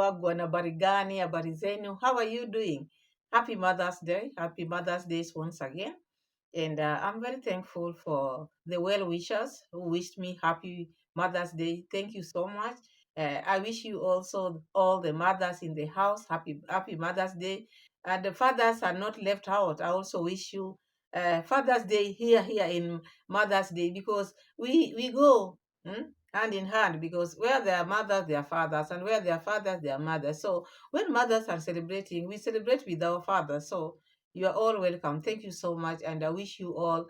Wagwan, habari gani, habari zenu. How are you doing? Happy Mother's Day. Happy Mother's Day once again. And I'm very thankful for the well wishers who wished me happy Mother's Day. Thank you so much. I wish you also all the mothers in the house happy Mother's Day. And the fathers are not left out. I also wish you Father's Day here in Mother's Day, because we go hand in hand, because where there are mothers, there are fathers, and where there are fathers, there are mothers. So when mothers are celebrating, we celebrate with our fathers. So you are all welcome. Thank you so much, and I wish you all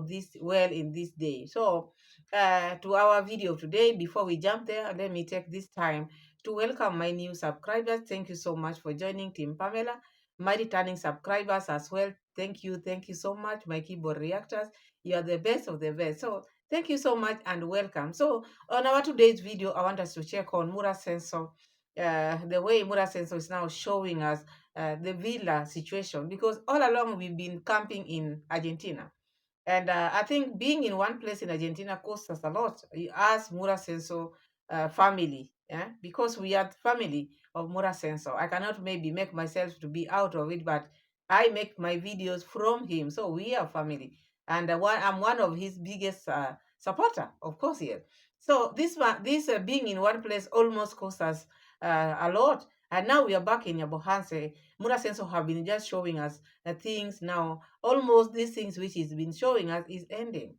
this well in this day. So, to our video today, before we jump there, let me take this time to welcome my new subscribers. Thank you so much for joining Team Pamela. My returning subscribers as well. Thank you so much, my keyboard reactors. You are the best of the best. So, thank you so much and welcome. So, on our today's video, I want us to check on Mura Sensor. The way Mura Sensor is now showing us the villa situation, because all along we've been camping in Argentina. And I think being in one place in Argentina costs us a lot, as Mura Senso family, yeah? Because we are family of Mura Senso. I cannot maybe make myself to be out of it, but I make my videos from him. So we are family. And I'm one of his biggest supporter, of course, here. So this being in one place almost costs us a lot. And now we are back in Yabohanse. Mura Senso have been just showing us things now. Almost these things which he's been showing us is ending,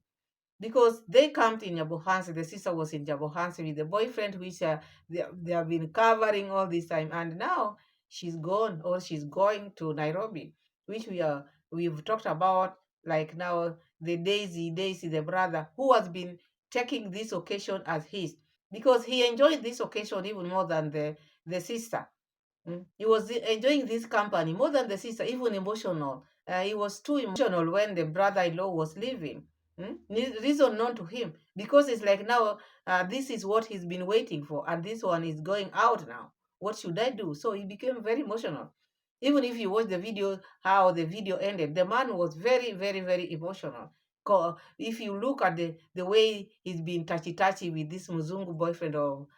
because they camped in Yabohanse. The sister was in Yabohanse with the boyfriend, which they have been covering all this time, and now she's gone, or she's going to Nairobi, which we've talked about. Like now, the Daisy, the brother who has been taking this occasion as his, because he enjoyed this occasion even more than the sister. He was enjoying this company more than the sister, even emotional. He was too emotional when the brother-in-law was leaving. Reason known to him, because it's like now this is what he's been waiting for, and this one is going out now. What should I do? So he became very emotional. Even if you watch the video, how the video ended, the man was very, very, very emotional. If you look at the way he's been touchy-touchy with this Muzungu boyfriend of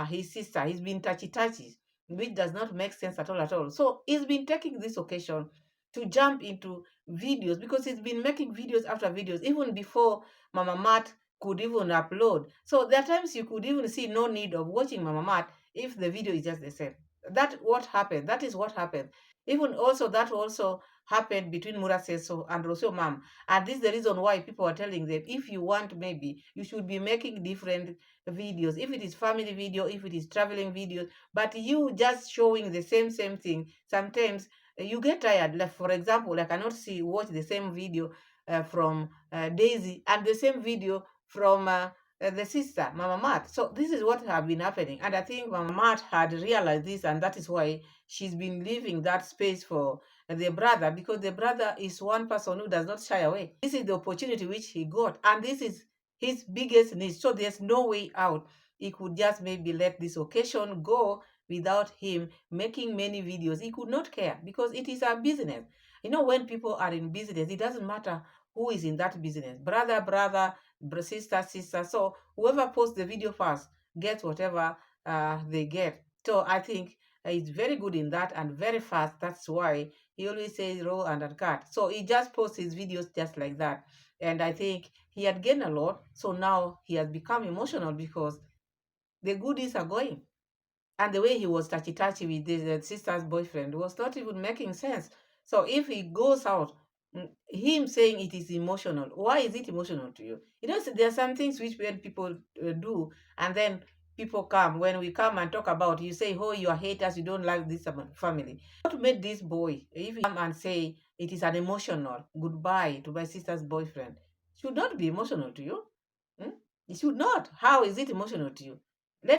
his sister, he's been touchy-touchy, which does not make sense at all at all. So he's been taking this occasion to jump into videos, because he's been making videos after videos even before Mama Matt could even upload. So there are times you could even see no need of watching Mama Matt if the video is just the same. That what happened. That is what happened. Even also that also happened between Muraseso and Rosio Mam. And this is the reason why people are telling them, if you want, maybe you should be making different videos. If it is family video, if it is traveling videos, but you just showing the same thing, sometimes you get tired. Like for example, I cannot watch the same video from Daisy and the same video from the sister Mama Matt. So this is what have been happening, and I think Mama Matt had realized this, and that is why she's been leaving that space for the brother, because the brother is one person who does not shy away. This is the opportunity which he got, and this is his biggest need. So there's no way out. He could just maybe let this occasion go without him making many videos. He could not care, because it is a business. You know, when people are in business, it doesn't matter who is in that business. Brother, sister. So whoever posts the video first gets whatever they get. So I think he's very good in that and very fast. That's why he always says roll and cut. So he just posts his videos just like that. And I think he had gained a lot. So now he has become emotional, because the goodies are going. And the way he was touchy-touchy with the sister's boyfriend was not even making sense. So if he goes out, him saying it is emotional, why is it emotional to you? You know, so there are some things which when people do, and then people come, when we come and talk about, you say, oh, you are haters, you don't like this family. What made this boy, if you come and say it is an emotional goodbye to my sister's boyfriend, should not be emotional to you? Hmm? It should not. How is it emotional to you?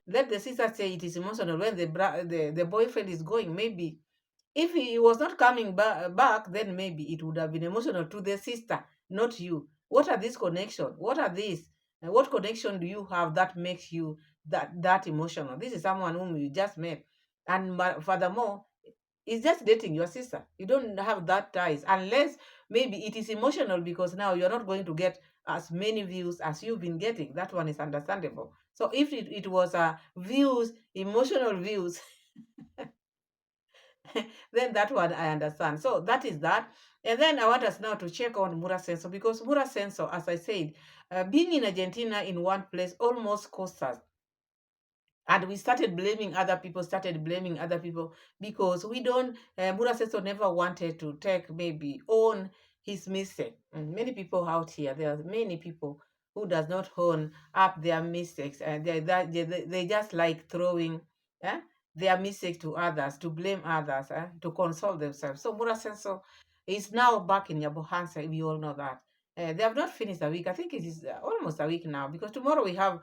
Let the sister say it is emotional when the boyfriend is going. Maybe if he was not coming back, then maybe it would have been emotional to the sister, not you. What are these connections? What are these? What connection do you have that makes you that emotional? This is someone whom you just met, and furthermore, it's just dating your sister. You don't have that ties unless maybe it is emotional, because now you're not going to get as many views as you've been getting. That one is understandable. So if it was views, emotional views, Then that one I understand. So that is that. And then I want us now to check on Mura Sensor, because Mura Sensor, as I said, being in Argentina in one place almost cost us. And we started blaming other people, because we don't, Muraseso never wanted to take, maybe own his mistake. Many people out here, there are many people who does not own up their mistakes, and they just like throwing eh, their mistakes to others, to blame others, to console themselves. So Muraseso is now back in Yabohansa, we all know that. They have not finished a week. I think it is almost a week now, because tomorrow we are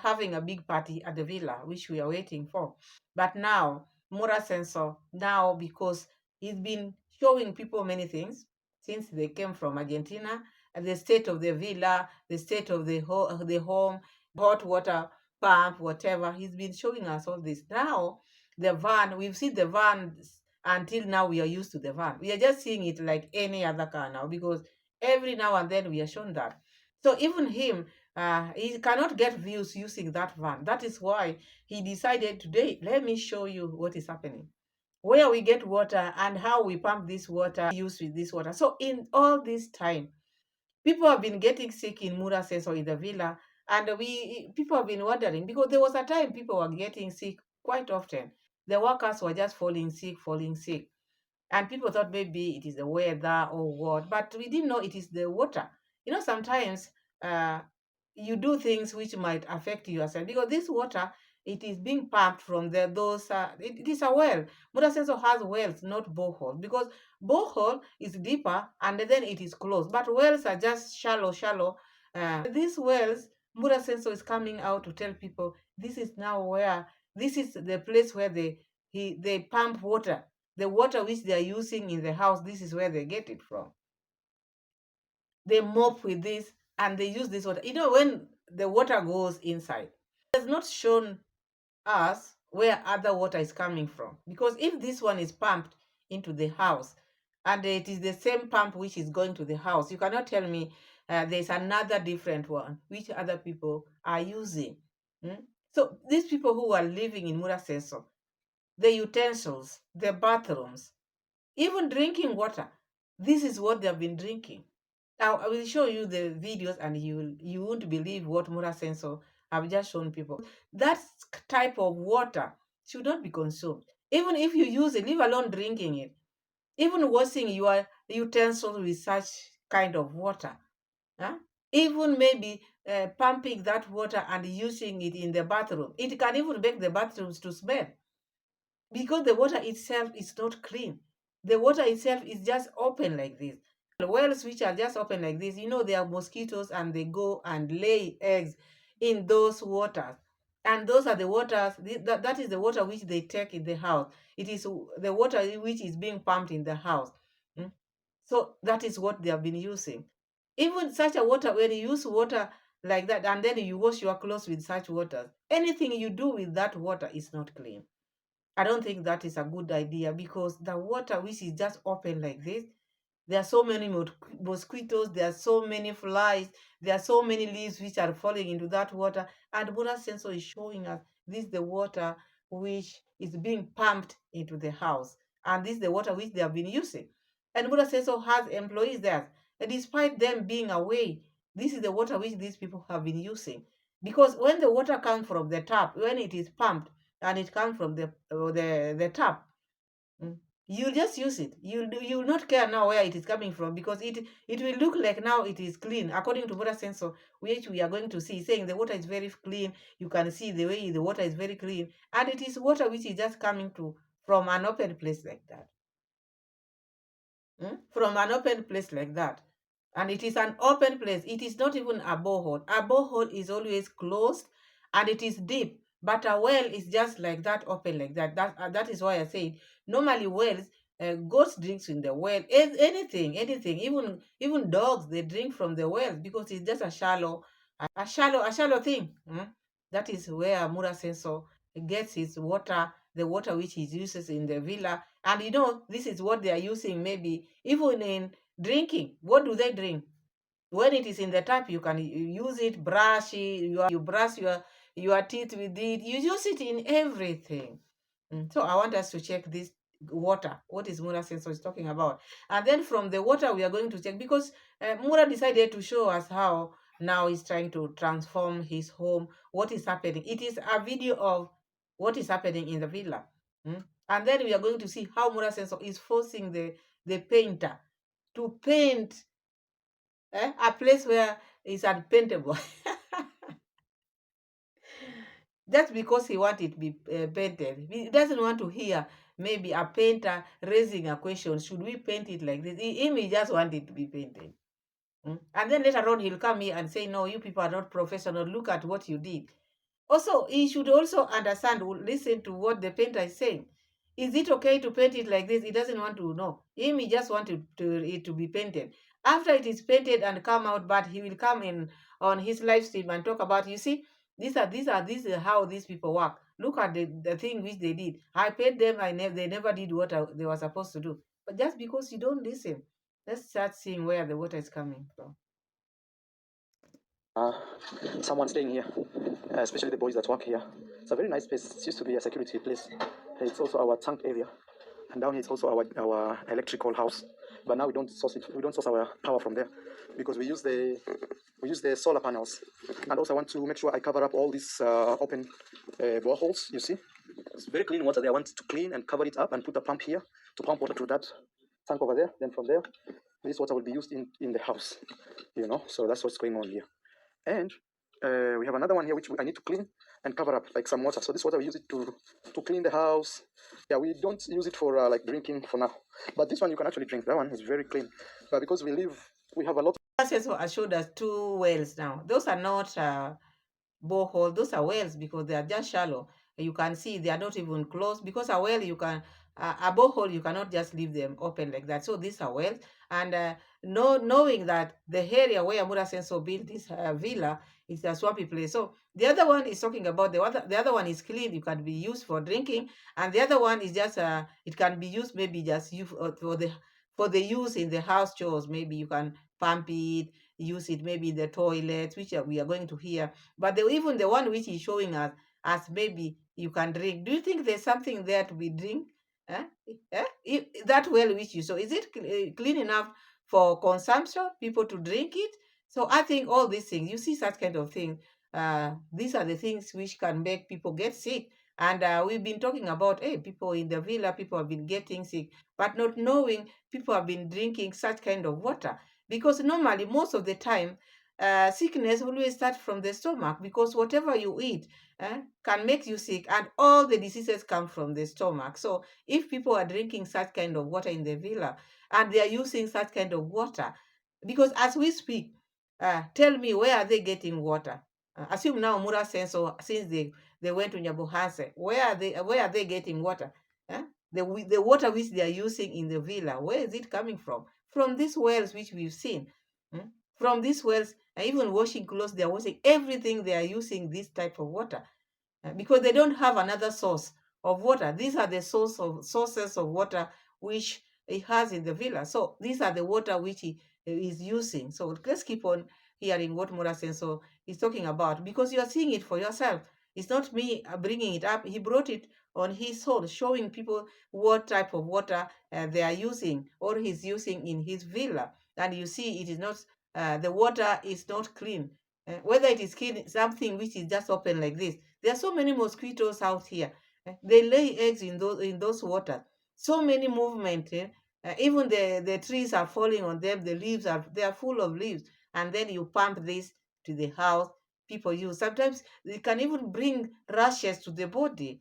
having a big party at the villa, which we are waiting for. But now, Mura Sensor, now, because he's been showing people many things since they came from Argentina, and the state of the villa, the state of the home, hot water pump, whatever. He's been showing us all this. Now, the van, we've seen the van until now. We are used to the van. We are just seeing it like any other car now, because every now and then we are shown that. So even him, he cannot get views using that van. That is why he decided today, let me show you what is happening, where we get water and how we pump this water, use with this water. So in all this time, people have been getting sick in Murases or in the villa, and we people have been wondering, because there was a time people were getting sick quite often. The workers were just falling sick. And people thought maybe it is the weather or what, but we didn't know it is the water. Sometimes uh, you do things which might affect yourself, because this water, it is being pumped from those. It is a well. Murasenso has wells, not borehole, because borehole is deeper and then it is closed. But wells are just shallow, shallow. These wells, Murasenso is coming out to tell people this is now where this is the place where they pump water, the water which they are using in the house. This is where they get it from. They mop with this and they use this water. When the water goes inside, it has not shown us where other water is coming from. Because if this one is pumped into the house and it is the same pump which is going to the house, you cannot tell me there's another different one which other people are using. Hmm? So these people who are living in Muraseso, the utensils, the bathrooms, even drinking water, this is what they have been drinking. Now, I will show you the videos and you won't believe what Mura Senso have just shown people. That type of water should not be consumed. Even if you use it, leave alone drinking it. Even washing your utensils with such kind of water. Huh? Even maybe pumping that water and using it in the bathroom. It can even make the bathrooms to smell, because the water itself is not clean. The water itself is just open like this. The wells which are just open like this, there are mosquitoes and they go and lay eggs in those waters. And those are the waters, that is the water which they take in the house. It is the water which is being pumped in the house. Mm. So that is what they have been using. Even such a water, when you use water like that and then you wash your clothes with such water, anything you do with that water is not clean. I don't think that is a good idea, because the water which is just open like this, there are so many mosquitoes, there are so many flies, there are so many leaves which are falling into that water. And Buddha Sensor is showing us this is the water which is being pumped into the house. And this is the water which they have been using. And Buddha Sensor has employees there. And despite them being away, this is the water which these people have been using. Because when the water comes from the tap, when it is pumped and it comes from the tap, Mm. You'll just use it. You'll not care now where it is coming from, because it will look like now it is clean according to water sensor, which we are going to see, saying the water is very clean. You can see the way the water is very clean, and it is water which is just coming to from an open place like that. From an open place like that. And it is an open place. It is not even a borehole. A borehole is always closed and it is deep. But a well is just like that, open like that. That is why I say normally wells, goats drinks in the well. Anything, even dogs, they drink from the wells, because it's just a shallow thing. That is where Mura Sensor gets his water, the water which he uses in the villa. And this is what they are using, maybe even in drinking. What do they drink? When it is in the tap, you can use it, brush it, you brush your teeth with it. You use it in everything. So I want us to check this water. What is Mura Sensor is talking about? And then from the water, we are going to check because Mura decided to show us how now he's trying to transform his home. What is happening? It is a video of what is happening in the villa. And then we are going to see how Mura Sensor is forcing the painter to paint a place where it's unpaintable. Just because he wants it to be painted. He doesn't want to hear maybe a painter raising a question, should we paint it like this? He may just want it to be painted. And then later on, he'll come here and say, no, you people are not professional. Look at what you did. Also, he should also understand, listen to what the painter is saying. Is it okay to paint it like this? He doesn't want to know. He may just want it to be painted. After it is painted and come out, but he will come in on his live stream and talk about, you see, this is how these people work. Look at the thing which they did. I paid them, they never did what they were supposed to do. But just because you don't listen, let's start seeing where the water is coming from. uh, Someone staying here, especially the boys that work here. It's a very nice place. It used to be a security place. It's also our tank area, and down here it's also our electrical house. But now we don't source it. We don't source our power from there because we use the solar panels. And also I want to make sure I cover up all these open boreholes. You see, it's very clean water there. I want to clean and cover it up and put a pump here to pump water through that tank over there. Then from there, this water will be used in the house. So that's what's going on here. And we have another one here which I need to clean and cover up, like some water. So this water we use it to clean the house. Yeah, we don't use it for like drinking for now. But this one you can actually drink. That one is very clean. But because we have a lot. Also, I showed us 2 wells now. Those are not borehole. Those are wells because they are just shallow. You can see they are not even close because a well you can a borehole you cannot just leave them open like that. So these are wells, and knowing that the area where Mura Senso built this villa is a swampy place. So the other one is talking about the other one is clean. You can be used for drinking, and the other one is just it can be used maybe just for the use in the house chores. Maybe you can pump it, use it maybe in the toilet, which we are going to hear. But even the one which is showing us as maybe you can drink, do you think there's something there to be drink? Eh? That well which you saw, is it clean enough for consumption, people to drink it? So I think all these things, you see such kind of thing, these are the things which can make people get sick. And we've been talking about, hey, people in the villa, people have been getting sick, but not knowing people have been drinking such kind of water. Because normally, most of the time, sickness always starts from the stomach because whatever you eat can make you sick, and all the diseases come from the stomach. So if people are drinking such kind of water in the villa and they are using such kind of water, because as we speak, tell me, where are they getting water? Assume now Mura Senso, since they went to Nyabuhase, where are they getting water? The water which they are using in the villa, where is it coming from? From these wells which we've seen. From these wells, and even washing clothes, they're washing everything, they are using this type of water because they don't have another source of water. These are the sources of water which he has in the villa. So these are the water which he is using. So let's keep on hearing what Mura Senso is talking about because you are seeing it for yourself. It's not me bringing it up. He brought it on his own, showing people what type of water they are using or he's using in his villa. And you see, it is not the water is not clean. Whether it is clean, something which is just open like this. There are so many mosquitoes out here. They lay eggs in those waters. So many movement. Even the trees are falling on them. The leaves they are full of leaves. And then you pump this to the house. People use. Sometimes they can even bring rashes to the body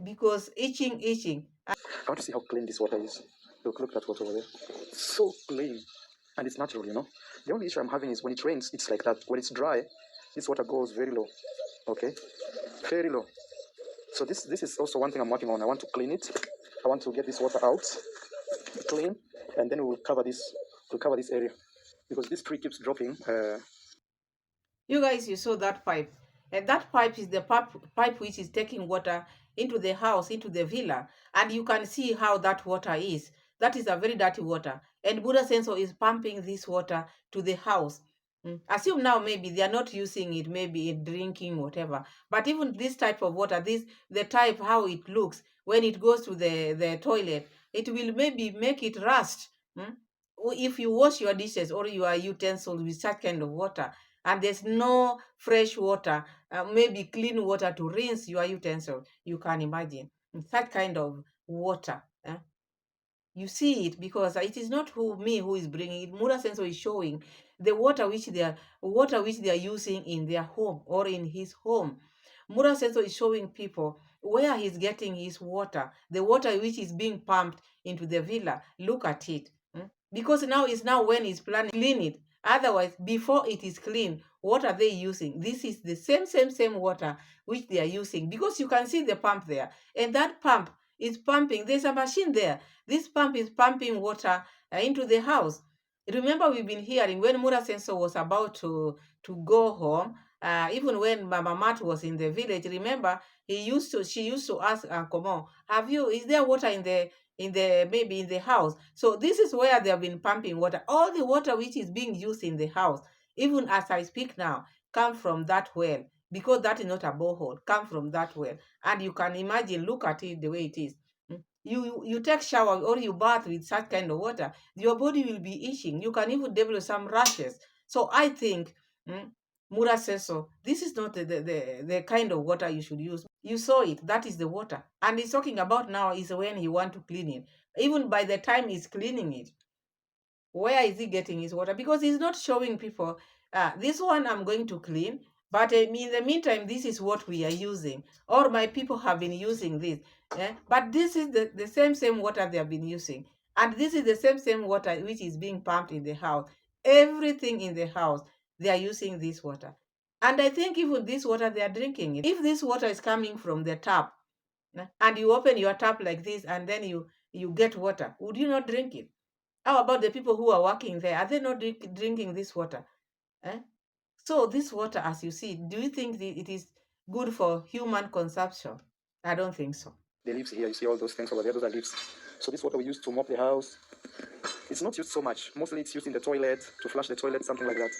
because itching. I want to see how clean this water is. Look at that water over there. So clean. And it's natural. The only issue I'm having is when it rains, it's like that. When it's dry, this water goes very low. Okay? Very low. So this is also one thing I'm working on. I want to clean it. I want to get this water out, clean, and then we'll cover this area because this tree keeps dropping. You guys, you saw that pipe. And that pipe is the pipe which is taking water into the house, into the villa. And you can see how that water is. That is a very dirty water. And Buddha Sensor is pumping this water to the house. Assume now maybe they are not using it, maybe in drinking, whatever. But even this type of water, the type how it looks, when it goes to the toilet, it will maybe make it rust. Mm? If you wash your dishes or your utensils with such kind of water, and there's no fresh water, maybe clean water to rinse your utensil, you can imagine that kind of water. You see it because it is not who is bringing it. Mura Senso is showing the water which they are using in their home or in his home. Mura Senso is showing people where he's getting his water, the water which is being pumped into the villa. Look at it. Because now is now when he's planning to clean it. Otherwise, before it is clean, what are they using? This is the same water which they are using, because you can see the pump there, and that pump is pumping. There's a machine there. This pump is pumping water into the house. Remember, we've been hearing when Mura Senso was about to go home, even when Mama Mat was in the village. Remember, she used to ask Komo, is there water in the maybe in the house? So this is where they have been pumping water. All the water which is being used in the house, even as I speak now, come from that well, because that is not a borehole, come from that well. And you can imagine, look at it the way it is. You take shower or you bath with such kind of water, your body will be itching. You can even develop some rashes. So I think, Mura says so. This is not the kind of water you should use. You saw it. That is the water. And he's talking about now is when he want to clean it. Even by the time he's cleaning it, where is he getting his water? Because he's not showing people, this one I'm going to clean, but in the meantime, this is what we are using, or my people have been using this. But this is the same water they have been using. And this is the same water which is being pumped in the house. Everything in the house, they are using this water. And I think even this water, they are drinking it. If this water is coming from the tap, and you open your tap like this, and then you get water, would you not drink it? How about the people who are working there? Are they not drinking this water? Eh? So this water, as you see, do you think it is good for human consumption? I don't think so. The leaves here, you see all those things over there, those are leaves. So this water we use to mop the house. It's not used so much. Mostly it's used in the toilet, to flush the toilet, something like that.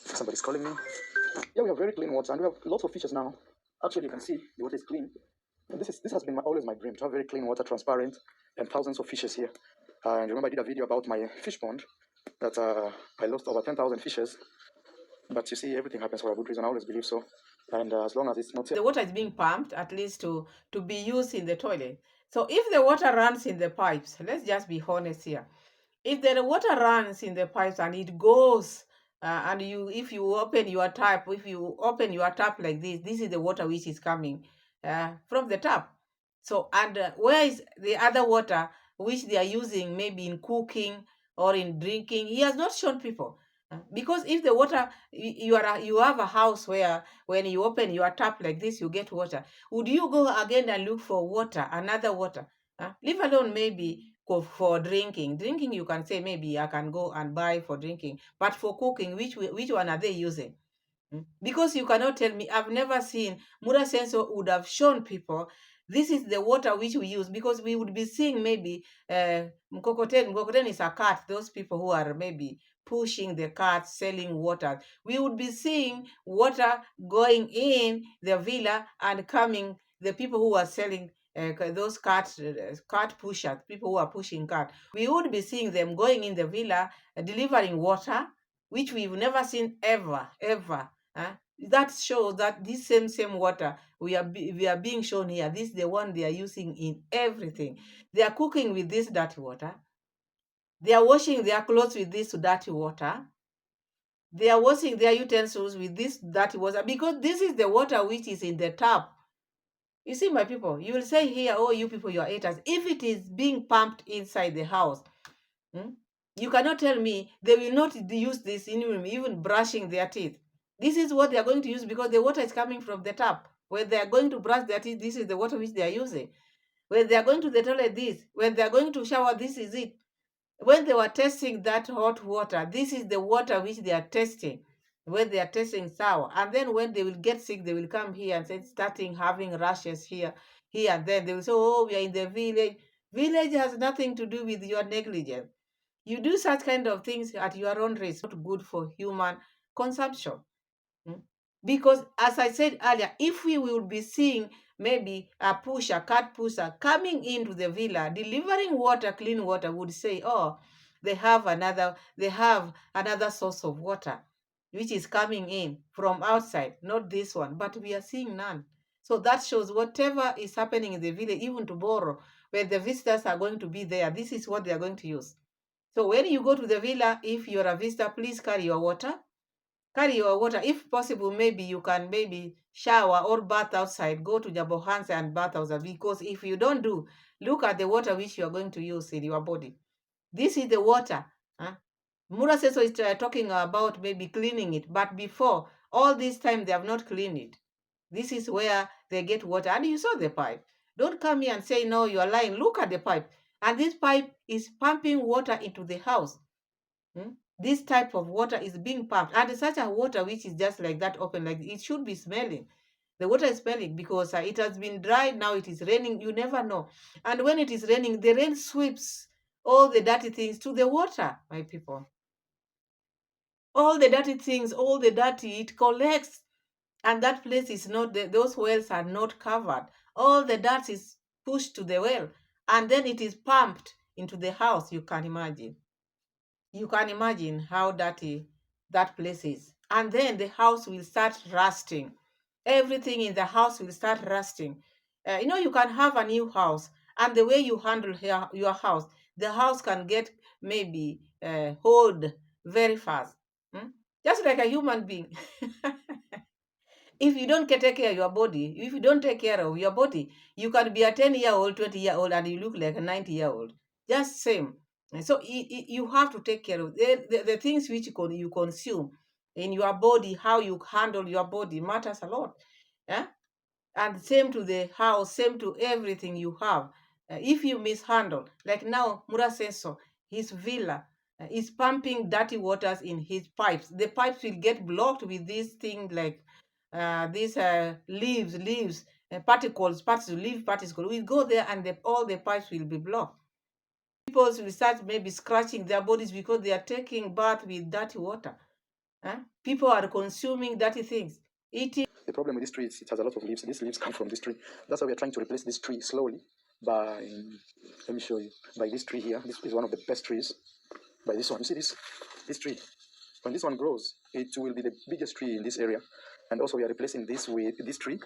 Somebody's calling me. Yeah, we have very clean water, and we have lots of fishes now. Actually, you can see the water is clean. And this has been always my dream, to have very clean water, transparent, and thousands of fishes here. And remember, I did a video about my fish pond that I lost over 10,000 fishes. But you see, everything happens for a good reason. I always believe so. And as long as it's not... The water is being pumped at least to be used in the toilet. So if the water runs in the pipes, let's just be honest here. If the water runs in the pipes and it goes, and if you open your tap, like this is the water which is coming from the tap. So, and where is the other water which they are using, maybe in cooking or in drinking? He has not shown people. Because if the water, you have a house where when you open your tap like this, you get water. Would you go again and look for water, another water? Leave alone maybe for drinking. Drinking, you can say maybe I can go and buy for drinking. But for cooking, which one are they using? Because you cannot tell me, I've never seen, Mura Senso would have shown people this is the water which we use, because we would be seeing maybe mkokoten is a cart, those people who are maybe pushing the cart selling water. We would be seeing water going in the villa and coming, the people who are selling those cart pushers, people who are pushing cart. We would be seeing them going in the villa, delivering water, which we've never seen ever. That shows that this same water we are being shown here, this is the one they are using in everything. They are cooking with this dirty water. They are washing their clothes with this dirty water. They are washing their utensils with this dirty water, because this is the water which is in the tap. You see, my people, you will say here, oh, you people, you are haters. If it is being pumped inside the house, you cannot tell me they will not use this in even brushing their teeth. This is what they are going to use, because the water is coming from the tap. When they are going to brush their teeth, this is the water which they are using. When they are going to the toilet, this. When they are going to shower, this is it. When they were testing that hot water, this is the water which they are testing. When they are testing sour, and then when they will get sick, they will come here and say, starting having rashes here, and then they will say, oh, we are in the village. Village has nothing to do with your negligence. You do such kind of things at your own risk, not good for human consumption. Mm. Because, as I said earlier, if we will be seeing maybe a pusher, cart pusher coming into the villa, delivering water, clean water, would say, oh, they have another source of water which is coming in from outside, not this one. But we are seeing none. So that shows whatever is happening in the village, even tomorrow, when the visitors are going to be there, this is what they are going to use. So when you go to the villa, if you're a visitor, please carry your water. Carry your water. If possible, maybe you can maybe shower or bath outside. Go to Jabohansa and bath outside. Because if you don't do, look at the water which you are going to use in your body. This is the water. Huh? Mura says so is talking about maybe cleaning it. But before, all this time, they have not cleaned it. This is where they get water. And you saw the pipe. Don't come here and say, no, you are lying. Look at the pipe. And this pipe is pumping water into the house. This type of water is being pumped, and such a water which is just like that open, like it should be smelling. The water is smelling because it has been dry. Now it is raining. You never know. And when it is raining, the rain sweeps all the dirty things to the water, my people. All the dirty things, all the dirty, it collects. And that place is not, those wells are not covered. All the dirt is pushed to the well. And then it is pumped into the house. You can imagine. You can imagine how dirty that place is. And then the house will start rusting. Everything in the house will start rusting. You can have a new house, and the way you handle your house, the house can get maybe old very fast. Hmm? Just like a human being. If you don't take care of your body, if you don't take care of your body, you can be a 10-year-old, 20-year-old, and you look like a 90-year-old. Just same. And so you have to take care of the things which you consume in your body. How you handle your body matters a lot. Yeah? And same to the house, same to everything you have. If you mishandle, like now Mura says so, his villa is pumping dirty waters in his pipes. The pipes will get blocked with this thing, like these leaves, leaf particles will go there, and all the pipes will be blocked. People will start maybe scratching their bodies because they are taking bath with dirty water. People are consuming dirty things, eating. The problem with this tree is it has a lot of leaves. These leaves come from this tree. That's why we are trying to replace this tree slowly by, let me show you, by this tree here. This is one of the best trees. By this one, you see this tree. When this one grows, it will be the biggest tree in this area. And also we are replacing this with this tree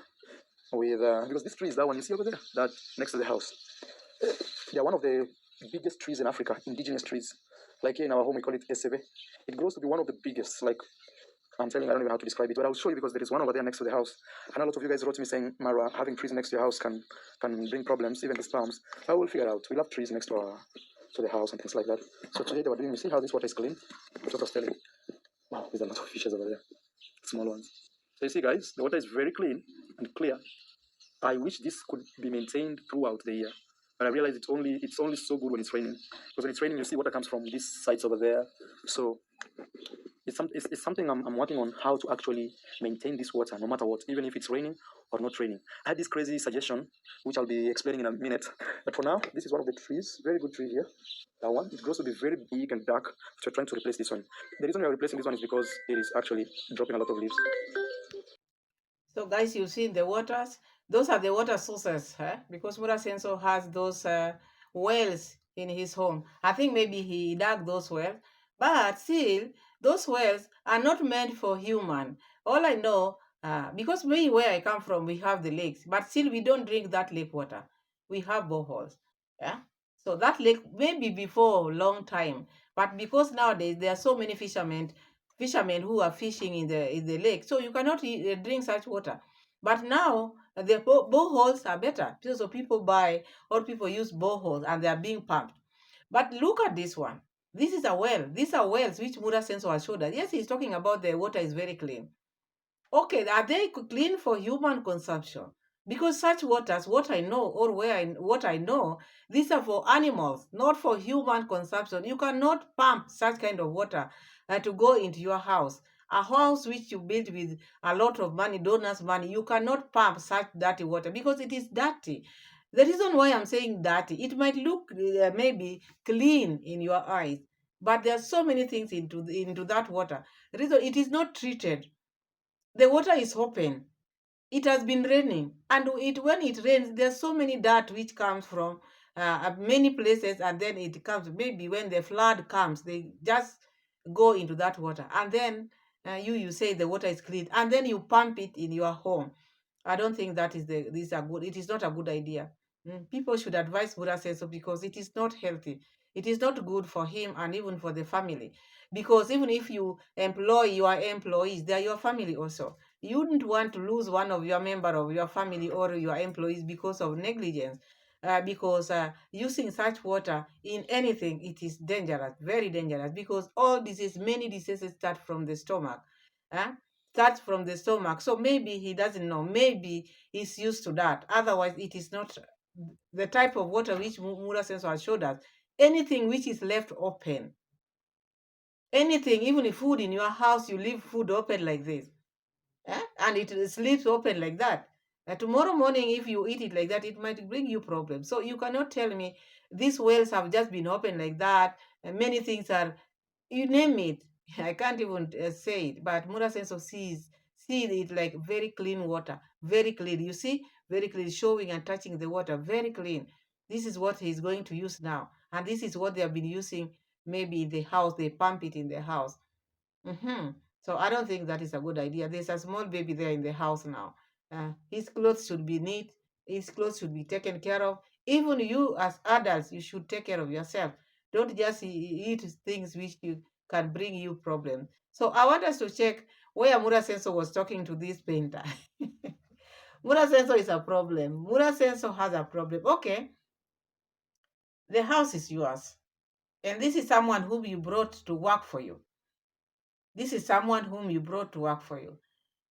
with because this tree is that one you see over there, that next to the house. They are one of the biggest trees in Africa, indigenous trees. Like here in our home, we call it Eseve. It grows to be one of the biggest. Like I'm telling you, I don't even know how to describe it, but I'll show you because there is one over there next to the house. And a lot of you guys wrote me saying, Mara, having trees next to your house can bring problems, even the storms. I will figure it out. We love trees next to the house and things like that. So today they were doing, you see how this water is clean? That's what I was telling you. Wow, there's a lot of fishes over there, small ones. So you see, guys, the water is very clean and clear. I wish this could be maintained throughout the year. But I realize it's only so good when it's raining. Because when it's raining, you see water comes from these sites over there. So it's something I'm working on, how to actually maintain this water no matter what, even if it's raining or not raining. I had this crazy suggestion, which I'll be explaining in a minute. But for now, this is one of the trees, very good tree here. That one, it grows to be very big and dark. So we're trying to replace this one. The reason we're replacing this one is because it is actually dropping a lot of leaves. So, guys, you see the waters. Those are the water sources, because Mura Senso has those wells in his home. I think maybe he dug those wells, but still, those wells are not meant for human. All I know, because me where I come from, we have the lakes, but still we don't drink that lake water. We have boreholes. Yeah. So that lake maybe before a long time, but because nowadays there are so many fishermen who are fishing in the lake, so you cannot drink such water. But now the boreholes are better, so people buy or people use boreholes and they are being pumped. But look at this one. This is a well. These are wells which Mura Senso has showed us. Yes, he's talking about the water is very clean. Okay, are they clean for human consumption? Because such waters, what I know, or what I know, these are for animals, not for human consumption. You cannot pump such kind of water to go into your house. A house which you built with a lot of money, donors' money, you cannot pump such dirty water because it is dirty. The reason why I'm saying dirty, it might look maybe clean in your eyes, but there are so many things into that water. The reason it is not treated, the water is open. it has been raining, and when it rains, there's so many dirt which comes from many places, and then it comes, maybe when the flood comes, they just go into that water, and then you say the water is clean, and then you pump it in your home. I don't think that is it is not a good idea. People should advise Buddha says so, because it is not healthy. It is not good for him and even for the family. Because even if you employ your employees, they are your family also. You wouldn't want to lose one of your member of your family or your employees because of negligence. Because using such water in anything, it is dangerous, very dangerous, because many diseases start from the stomach. Uh, Starts from the stomach. So maybe he doesn't know. Maybe he's used to that. Otherwise, it is not the type of water which Mura Sensor has showed us. Anything which is left open, anything, even if food in your house, you leave food open like this, and it sleeps open like that. Tomorrow morning, if you eat it like that, it might bring you problems. So you cannot tell me these wells have just been open like that. And many things are, you name it. I can't even say it, but Mura Senso see it like very clean water, very clean. You see, very clean, showing and touching the water, very clean. This is what he's going to use now, and this is what they have been using. Maybe in the house, they pump it in the house. Hmm. So I don't think that is a good idea. There's a small baby there in the house now. His clothes should be neat. His clothes should be taken care of. Even you, as adults, you should take care of yourself. Don't just eat things which can bring you problems. So I want us to check where Mura Senso was talking to this painter. Mura Senso is a problem. Mura Senso has a problem. Okay, the house is yours, and this is someone whom you brought to work for you. This is someone whom you brought to work for you,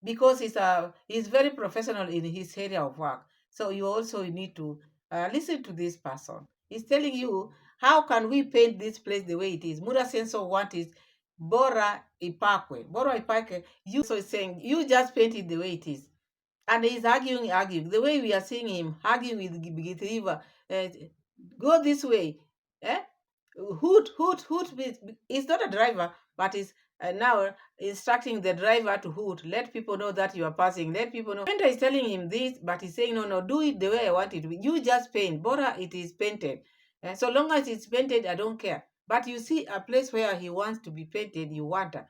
because he's very professional in his area of work. So you also need to listen to this person. He's telling you, how can we paint this place the way it is? Mura Senso want is Bora Ipakwe. Bora Ipakwe, you so is saying you just paint it the way it is. And he's arguing. The way we are seeing him arguing with River, uh, go this way. Eh? Hoot. He's not a driver, but he's now instructing the driver to hoot. Let people know that you are passing. Let people know. Painter is telling him this, but he's saying, no, do it the way I want it to be. You just paint. Bora, it is painted. So long as it's painted, I don't care. But you see a place where he wants to be painted, you want her.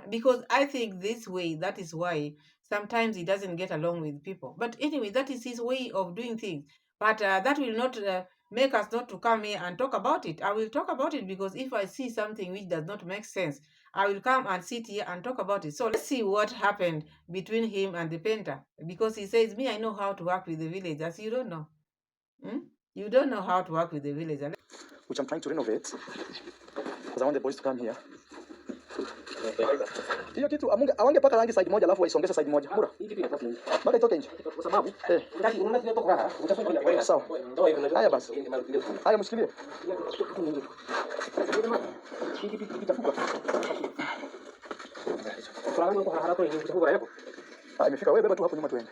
Because I think this way, that is why sometimes he doesn't get along with people. But anyway, that is his way of doing things. But that will not make us not to come here and talk about it. I will talk about it, because if I see something which does not make sense, I will come and sit here and talk about it. So let's see what happened between him and the painter, because he says, me, I know how to work with the villagers. You don't know. Hmm? You don't know how to work with the villagers. which I'm trying to renovate because I want the boys to come here. Hiyo kitu awangepaka rangi side moja alafu waisongeze side moja. Mura. Mpaka itoke nje. Kwa sababu sawa. Haya basi. Haya mshikilie. Imefika wewe beba tu hapo nyuma tuende.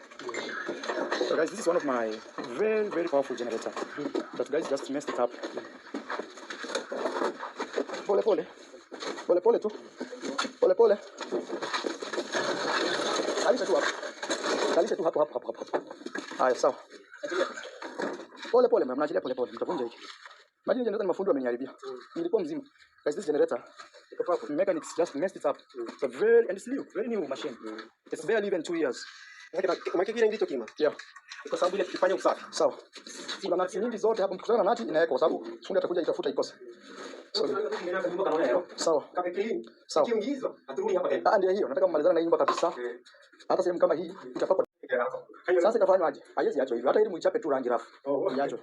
So guys, this is one of my very, very powerful generator. But guys just messed it up. Pole pole. Pole pole tu. Pole pole. Kalisha tu hapo. Kalisha tu hapo. Haya sawa. Pole pole mnaachilia pole pole. Mtavunja hiki. Imagine generator ni mafundi wameniharibia. Nilikuwa mzima. Guys, this generator, mechanics just messed it up. It's a very new machine. It's barely even 2 years. Umekigira ndicho kima. Yeah. Kwa sababu ile kifanya usafi. Sawa. Kuna nati nyingi zote hapo, mkutana na nati inaweka kwa sababu fundi atakuja itafuta ikose. Sawa. Sawa. Kiingizwa, aturudi hapa tena. Ndio hiyo, nataka kumalizana na hii nyumba kabisa. Hata sehemu kama hii itapakwa. Sasa itafanywa aje? Haiwezi acho hivyo. Hata ili muichape tu rangi rafu. Iacho.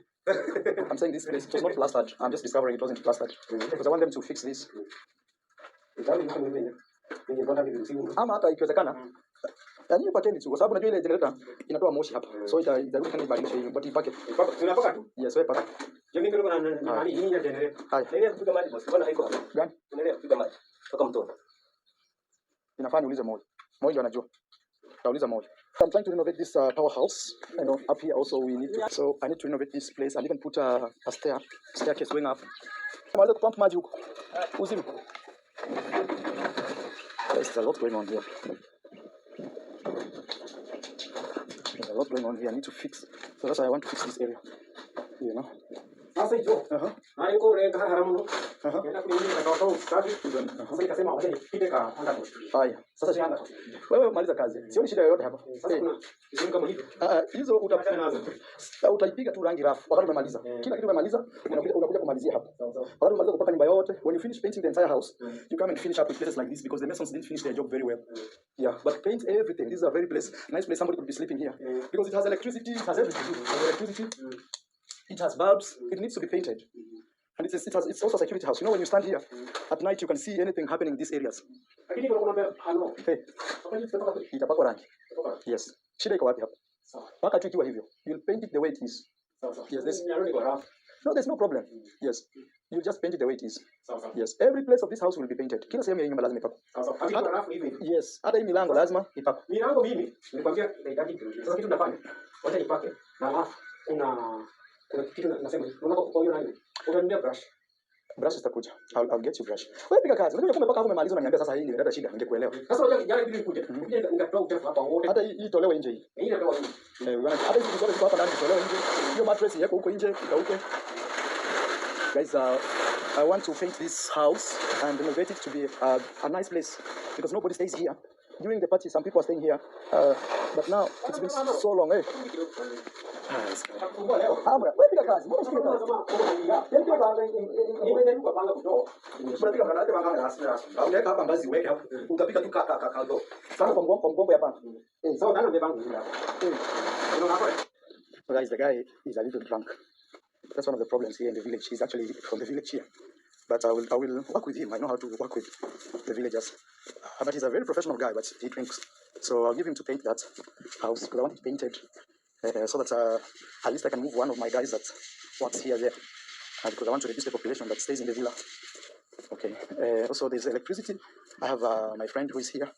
I'm saying this place was not plastered. I'm just discovering it wasn't plastered. Because I want them to fix this. Ama hata ikiwezekana yani pateni tu kwa sababu najua ile generator inatoa moshi hapa. So itarudi kama ibadilishe hiyo, but ipake. Tunapaka tu. Yes, wewe paka. Jamii ndio kuna nani hii ya generator. Ndio kupiga maji boss. Bwana haiko hapa. Gani? Tunaendelea kupiga maji. Toka mtoni. Inafanya ulize moja. Moja anajua. Tauliza moja. I'm trying to renovate this powerhouse. You know, up here also we need to. So I need to renovate this place and even put a staircase going up. Maliza kupump maji huko. Uzima. There's a lot going on here. a lot going on here. I need to fix. So that's why I want to fix this area. You know. Sasa hicho. Na yuko ile kama haramu. Nenda kuingia katika auto safi. Sasa nikasema wacha nipite ka anga tu. Haya. Sasa shida. Wewe maliza kazi. Sioni shida yoyote hapa. Sasa kuna hizo kama hivi. Hizo utaipiga tu rangi rafu. Wakati umemaliza. Kila kitu umemaliza, unakuja kumalizia hapa. Wakati umemaliza kupaka nyumba yote, when you finish painting the entire house, you come and finish up with places like this because the masons didn't finish their job very well. Yeah, but paint everything. This is a very nice place. Somebody could be sleeping here because it has electricity, it has everything. It has electricity. It has bulbs. It needs to be painted. And it's also a security house. You know, when you stand here at night, you can see anything happening in these areas. Hey, itapakwa rangi. Yes. Shida iko wapi hapa? Paka tu ikiwa hivyo. You'll paint it the way it is. Yes, no, there's no problem. Yes. You just paint it the way it is. Yes. Every place of this house will be painted. Kila sehemu ya nyumba lazima ipakwe. Yes. Hata hii milango lazima ipakwe. Milango mimi nilikwambia inahitaji kitu. Sasa kitu nafanya. Wacha nipake. Na alafu kuna kitu nasema hivi. Unaona kwa hiyo nani? Unaniambia brush. Brush itakuja. I'll get you brush. Wewe piga kazi. Unajua mpaka hapo umemaliza unaniambia sasa hii ndio shida ningekuelewa. Sasa unajua jana bibi kuja. Ningatoa uchafu hapa wote. Hata hii tolewe nje hii. Hii ndio hii. Hata hizi zote ziko hapa ndani tolewe nje. Hiyo mattress yako huko nje ikauke. Guys, I want to paint this house and renovate it to be a nice place because nobody stays here. During the party, some people are staying here, but now it's been so long. Eh? Guys, the guy is a little drunk. That's one of the problems here in the village. He's actually from the village here. But I will work with him. I know how to work with the villagers. But he's a very professional guy, but he drinks. So I'll give him to paint that house because I want it painted so that at least I can move one of my guys that works here there. Because I want to reduce the population that stays in the villa. Okay. Also, there's electricity. I have my friend who is here,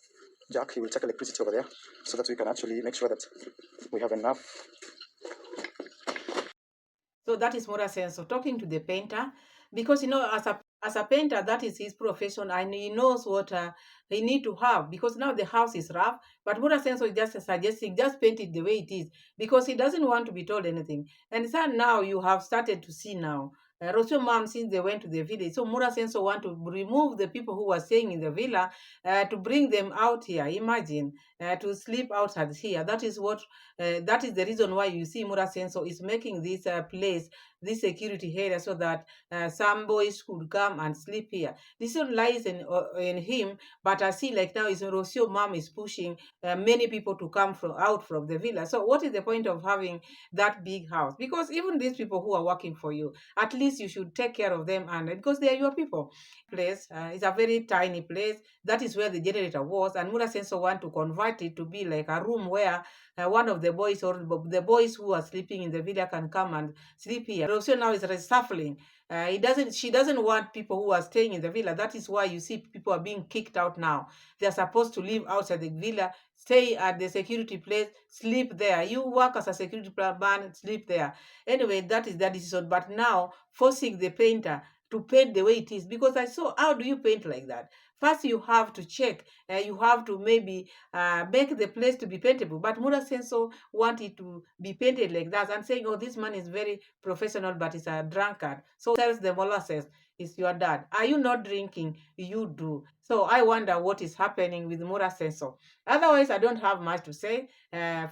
Jack. He will check electricity over there so that we can actually make sure that we have enough. So that is Mura Senso talking to the painter because, you know, as a painter, that is his profession and he knows what he need to have because now the house is rough. But Mura Senso is just suggesting just paint it the way it is because he doesn't want to be told anything. And so now you have started to see now. Rosio mom, since they went to the village, so Mura Senso want to remove the people who were staying in the villa to bring them out here. Imagine to sleep outside here. That is what. That is the reason why you see Mura Senso is making this place, this security area, so that some boys could come and sleep here. This one lies in him, but I see like now is Rosio mom is pushing many people to come out from the villa. So what is the point of having that big house? Because even these people who are working for you, at least you should take care of them, and because they are your people. Place is a very tiny place. That is where the generator was, and Mura Senso want to convert it to be like a room where one of the boys or the boys who are sleeping in the villa can come and sleep here. Rosio now is reshuffling. She doesn't want people who are staying in the villa. That is why you see people are being kicked out now. They are supposed to live outside the villa, stay at the security place, sleep there. You work as a security man, sleep there. Anyway, that is that decision. But now forcing the painter to paint the way it is, because I saw, how do you paint like that? First, you have to check. You have to maybe make the place to be paintable. But Mura Senso want it to be painted like that and saying, oh, this man is very professional, but he's a drunkard. So tells the molasses, is your dad. Are you not drinking? You do. So I wonder what is happening with Mura Senso. Otherwise, I don't have much to say.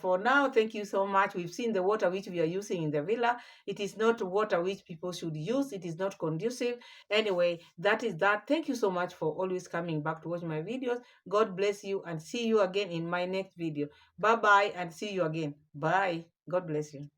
For now, thank you so much. We've seen the water which we are using in the villa. It is not water which people should use. It is not conducive. Anyway, that is that. Thank you so much for always coming back to watch my videos. God bless you and see you again in my next video. Bye-bye and see you again. Bye. God bless you.